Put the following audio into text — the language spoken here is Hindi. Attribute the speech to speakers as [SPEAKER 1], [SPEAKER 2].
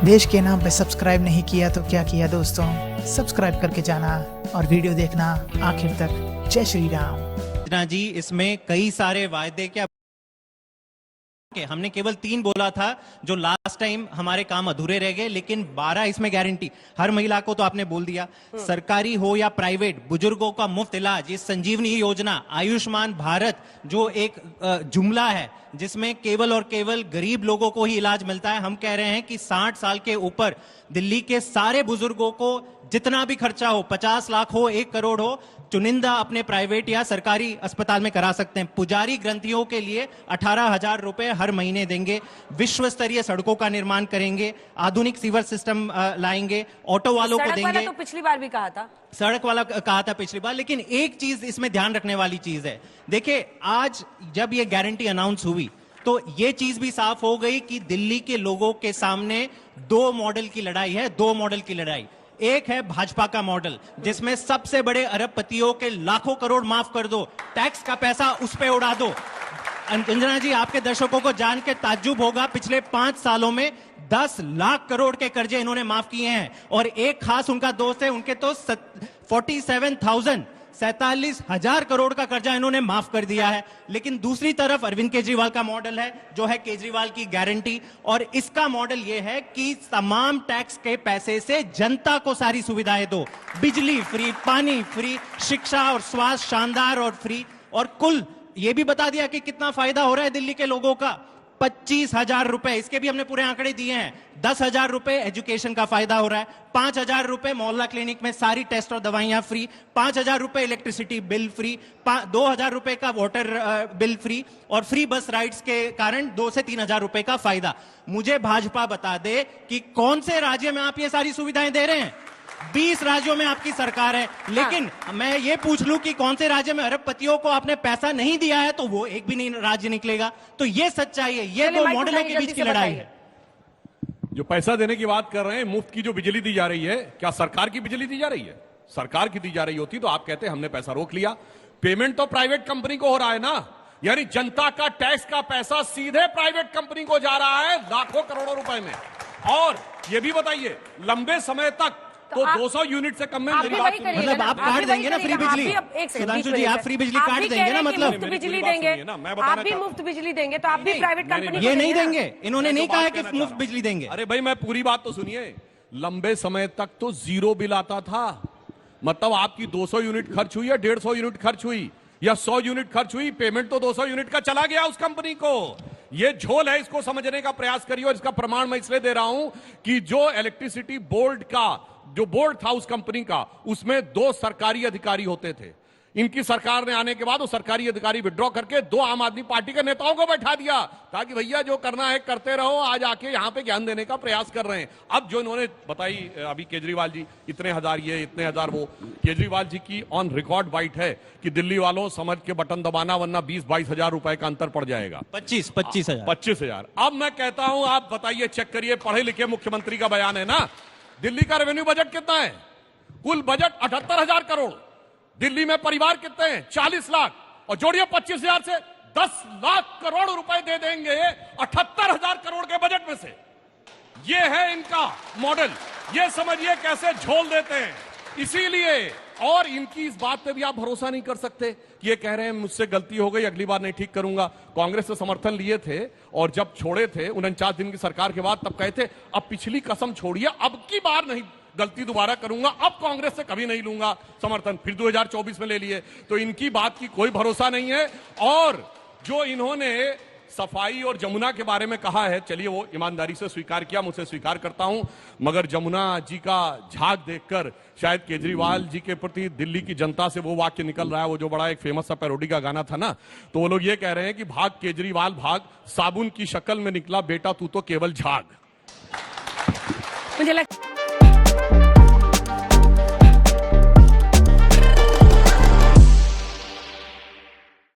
[SPEAKER 1] देश के नाम पे सब्सक्राइब नहीं किया तो क्या किया दोस्तों, सब्सक्राइब करके जाना और वीडियो देखना आखिर तक। जय श्री राम।
[SPEAKER 2] जी, इसमें कई सारे वायदे क्या हमने केवल 3 बोला था जो लास्ट टाइम हमारे काम अधूरे रह गए, लेकिन 12 इसमें गारंटी। हर महिला को तो आपने बोल दिया, सरकारी हो या प्राइवेट, बुजुर्गों का मुफ्त इलाज, ये संजीवनी योजना, आयुष्मान भारत जो एक जुमला है जिसमें केवल और केवल गरीब लोगों को ही इलाज मिलता है। हम कह रहे हैं कि 60 साल के ऊपर दिल्ली के सारे बुजुर्गों को जितना भी खर्चा हो, 50 लाख हो, 1 करोड़ हो, चुनिंदा अपने प्राइवेट या सरकारी अस्पताल में करा सकते हैं। पुजारी ग्रंथियों के लिए 18,000 रुपए हर महीने देंगे। विश्व स्तरीय सड़कों का निर्माण करेंगे, आधुनिक सीवर सिस्टम लाएंगे, ऑटो वालों को देंगे।
[SPEAKER 3] वाला तो पिछली बार भी कहा था,
[SPEAKER 2] सड़क वाला कहा था पिछली बार, लेकिन एक चीज इसमें ध्यान रखने वाली चीज है। देखिए, आज जब ये गारंटी अनाउंस हुई तो ये चीज भी साफ हो गई कि दिल्ली के लोगों के सामने 2 मॉडल की लड़ाई है। 2 मॉडल की लड़ाई, एक है भाजपा का मॉडल जिसमें सबसे बड़े अरबपतियों के लाखों करोड़ माफ कर दो, टैक्स का पैसा उस पे उड़ा दो। अंजना जी, आपके दर्शकों को जान के ताज्जुब होगा, पिछले 5 सालों में 10 लाख करोड़ के कर्जे इन्होंने माफ किए हैं। और एक खास उनका दोस्त है, उनके तो 47,000 करोड़ का कर्जा इन्होंने माफ कर दिया है। लेकिन दूसरी तरफ अरविंद केजरीवाल का मॉडल है जो है केजरीवाल की गारंटी, और इसका मॉडल यह है कि तमाम टैक्स के पैसे से जनता को सारी सुविधाएं दो, बिजली फ्री, पानी फ्री, शिक्षा और स्वास्थ्य शानदार और फ्री। और कुल यह भी बता दिया कि कितना फायदा हो रहा है दिल्ली के लोगों का, 25,000 रुपए, इसके भी हमने पूरे आंकड़े दिए हैं। 10,000 रुपए एजुकेशन का फायदा हो रहा है, 5,000 रुपए मोहल्ला क्लिनिक में सारी टेस्ट और दवाइयां फ्री, 5,000 रुपए इलेक्ट्रिसिटी बिल फ्री, 2,000 रुपए का वाटर बिल फ्री, और फ्री बस राइड्स के कारण 2 से 3,000 रुपए का फायदा। मुझे भाजपा बता दे कि कौन से राज्य में आप ये सारी सुविधाएं दे रहे हैं। 20 राज्यों में आपकी सरकार है, लेकिन मैं ये पूछ लूं कि कौन से राज्य में अरबपतियों को आपने पैसा नहीं दिया है, तो वो एक भी नहीं राज्य निकलेगा। तो ये सच्चाई है, ये 2 मॉडलों के बीच की लड़ाई है।
[SPEAKER 4] जो पैसा देने की बात कर रहे हैं, मुफ्त की जो बिजली दी जा रही है, क्या सरकार की बिजली दी जा रही है? सरकार की दी जा रही होती तो आप कहते हमने पैसा रोक लिया। पेमेंट तो प्राइवेट कंपनी को हो रहा है ना, यानी जनता का टैक्स का पैसा सीधे प्राइवेट कंपनी को जा रहा है, लाखों करोड़ों रुपए में। और ये भी बताइए, लंबे समय तक तो 200 यूनिट से कम में
[SPEAKER 2] मतलब आप काट देंगे ना फ्री बिजली? सुधांशु जी, आप फ्री बिजली काट देंगे ना? मतलब
[SPEAKER 3] मुफ्त बिजली देंगे, आप भी मुफ्त बिजली देंगे, तो आप भी प्राइवेट कंपनी
[SPEAKER 2] ये नहीं देंगे? इन्होंने नहीं कहा है कि मुफ्त बिजली देंगे।
[SPEAKER 4] अरे भाई, मैं पूरी बात तो सुनिए। लंबे समय तक तो 0 बिल आता था, मतलब आपकी 200 यूनिट खर्च हुई या 150 यूनिट खर्च हुई या 100 यूनिट खर्च हुई, पेमेंट तो 200 यूनिट का चला गया उस कंपनी को। ये झोल है, इसको समझने का प्रयास करिए। और इसका प्रमाण मैं इसलिए दे रहा हूं कि जो इलेक्ट्रिसिटी बोर्ड का जो बोर्ड था उस कंपनी का, उसमें 2 सरकारी अधिकारी होते थे। इनकी सरकार ने आने के बाद वो सरकारी अधिकारी विड्रॉ करके 2 आम आदमी पार्टी के नेताओं को बैठा दिया, ताकि भैया जो करना है करते रहो, आज आके यहां पे ज्ञान देने का प्रयास कर रहे हैं। अब जो इन्होंने बताई अभी केजरीवाल जी, इतने हजार ये, इतने हजार वो, केजरीवाल जी की ऑन रिकॉर्ड बाइट है कि दिल्ली वालों समझ के बटन दबाना, वरना 20-22 हजार रुपए का अंतर पड़ जाएगा। 25,000। अब मैं कहता हूं, आप बताइए, चेक करिए, पढ़े लिखे मुख्यमंत्री का बयान है ना। दिल्ली का रेवेन्यू बजट कितना है? कुल बजट 78,000 करोड़। दिल्ली में परिवार कितने हैं? 40 लाख। और जोड़िए 25,000 से 10 लाख करोड़ रुपए दे देंगे 78,000 करोड़ के बजट में से। ये है इनका मॉडल। ये समझिए कैसे झोल देते हैं। इसीलिए, और इनकी इस बात पे भी आप भरोसा नहीं कर सकते कि ये कह रहे हैं मुझसे गलती हो गई, अगली बार नहीं ठीक करूंगा। कांग्रेस से समर्थन लिए थे और जब छोड़े थे 49 दिन की सरकार के बाद, तब कहे थे अब पिछली कसम छोड़िए, अब की बार नहीं गलती दोबारा करूंगा, अब कांग्रेस से कभी नहीं लूंगा समर्थन। फिर 2024 में ले लिए। तो इनकी बात की कोई भरोसा नहीं है। और जो इन्होंने सफाई और जमुना के बारे में कहा है, चलिए वो ईमानदारी से स्वीकार किया, मुझसे स्वीकार करता हूं, मगर जमुना जी का झाग देखकर शायद केजरीवाल जी के प्रति दिल्ली की जनता से वो वाक्य निकल रहा है, वो जो बड़ा एक फेमस सा पैरोडी का गाना था ना, तो वो लोग ये कह रहे हैं कि भाग केजरीवाल भाग, साबुन की शक्ल में निकला बेटा तू तो केवल झाग।
[SPEAKER 3] मुझे